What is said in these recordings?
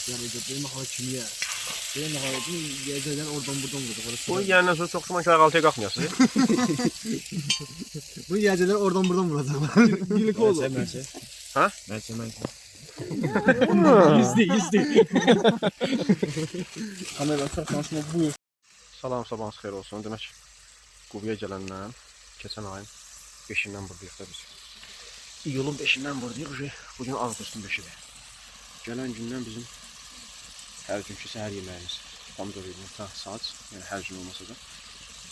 Yani benim hakimiye. Benim hakimi geceden oradan buradan vurdu. Bu yiyəndən sonra çox zaman kahvaltıya qalxmayasınız. Bu geceler oradan buradan vuracaklar. Birlik oldu. Ha? Merse. Yüzde. Kamera saxlamasına buyur. Salam, sabahınız xeyir olsun. Demək, Qubiyə gələndən, keçən ayın 5-dən buradayıq da biz. İyulun 5-dən buradayıq. Bugün Ağustos'un 5-idir. Gələn gündən bizim hər günkü səhər yeməyimiz pomidor yumurta, saç, yəni hər gün olmasa da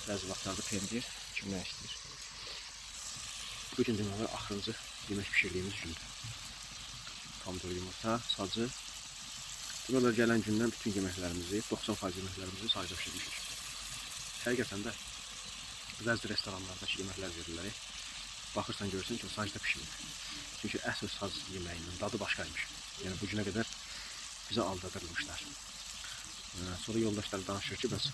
bəzi vaxtlarda pendir kimlər istəyir. Bugün deməli axırıncı yemək pişirdiyimiz gündür. Pomidor yumurta, sacı. Deməli gələn gündən bütün yeməklərimizi, 90% yeməklərimizi sacda pişirmişik. Həqiqətən də bəzi restoranlardakı yeməklər verirlər. Baxırsan görürsən ki, o sacda pişirilir. Çünki əsl sac yeməyinin dadı başqaymış. Yəni bu günə qədər bizi aldadırmışlar. Sonra yoldaşlar danışır ki, bəs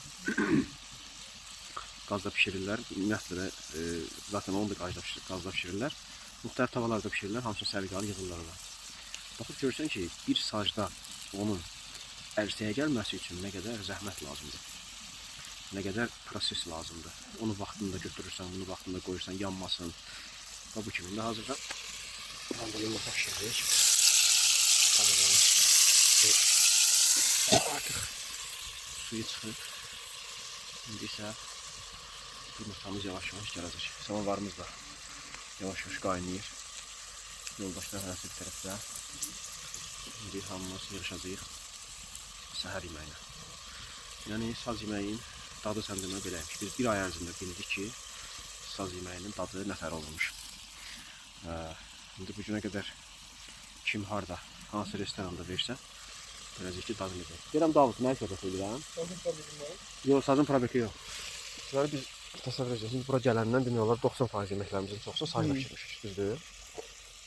qazda pişirirlər. Ümumiyyətlə də zaten onu da qazda pişirirlər. Müxtəlif tavalarda pişirirlər, hamısını səliqəli yığırlar ona. Baxıb görürsən ki, bir sacda onun ərsəyə gəlməsi üçün nə qədər zəhmət lazımdır. Nə qədər proses lazımdır. Onu vaxtında götürürsən, bunu vaxtında qoyursan, yanmasın. Və bu kimi. İndi hazırda pomidor yumurta pişiririk. Artıq suyu çıxıb. İndi isə yumurtamız yavaş-yavaş gələcək. Samovarımız da yavaş-yavaş qaynayır. Yoldaşlar hərəsi bir tərəfdə. İndi hamımız yığışacağıq səhər yeməyinə. Yəni saz yeməyin dadı sən demə beləymiş. Biz bir ay ərzində bildik ki, saz yeməyinin dadı nətər olmuş. İndi bu günə qədər kim harda, hansı restoranda versə, görəcək ki, dadını verir. Deyirəm Davud, nə söhbət edirəm? Sazın problemi var. Yox, sazın problemi yox. Yəni biz təsəvvür edəcəksiniz, bura gələndən demək olar 90% yeməklərimizin çoxusu sazda pişirmişik, düzdür?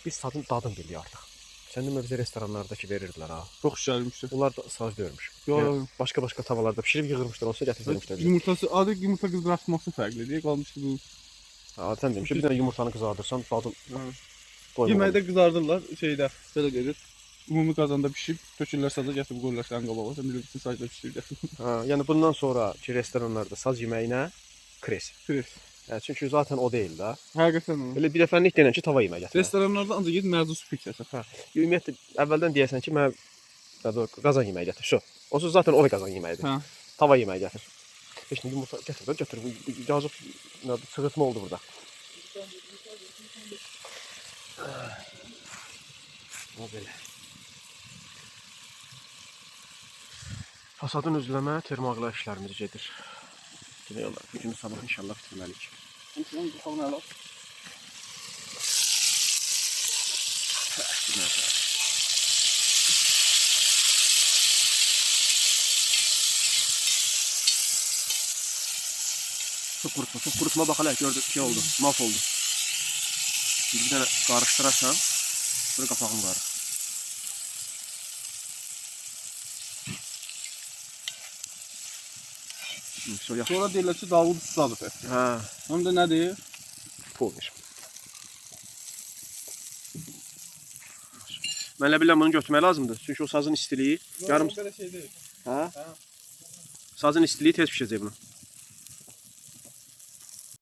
Biz sazın dadını bilirik artıq. Sən demə bizə restoranlardakı verirdilər ha. Çok güzelmişti. Onlar da saz döyürmüş. Yox. Yəni, başqa tavalarda pişirib yığırmışlar, olsa gətirmişlər. Yumurtası, adı yumurta kızartması farklı diye kalmıştı bu. Sən demişsən, bir dənə yumurtanı qızardırsan, dadı doymalı. Yeməkdə qızardırlar şeydə, belə gedir. Ümumi qazanda pişib, tökürlər saza gətirib qoyurlar sənin qabağa. Sən bilirsən sacda pişirirsən. Yəni bundan sonraki restoranlarda saz yeməyinə kres. Kres. Çünki zaten o deyil də. Həqiqətən o. Elə bir dəfəlik deyilən ki, tava yemək gətir. Restoranlarda ancaq ged mərzu su pişirsən. Ümumiyyətlə əvvəldən deyəsən ki, mən qazan yeməyi gətir. Şu. Onsuz zaten o da qazan yeməyidir. Hə. Tava yeməyi gətir. Heç nə yumurta gətir, götür. Bu yazıb çığırtma oldu burada. O belə. Fasadın üzləmə termoaqlar işlərimiz gedir. Demək olar, gücünü sabah inşallah bitirməliyik. Sən buxağını al. Çok kurutma bak hele gördük şey oldu, mahv oldu. Bir tane karıştırarsan, böyle kapağını karış. Sonra deyirlər ki, Davud ustadır. Hə, Həm də nə deyir? pul ver. Mən elə bilirəm bunu götürmək lazımdır. Çünki o sazın istiliyi yarım... Belə şey deyil. Hə? Sazın istiliyi tez pişəcək bunu.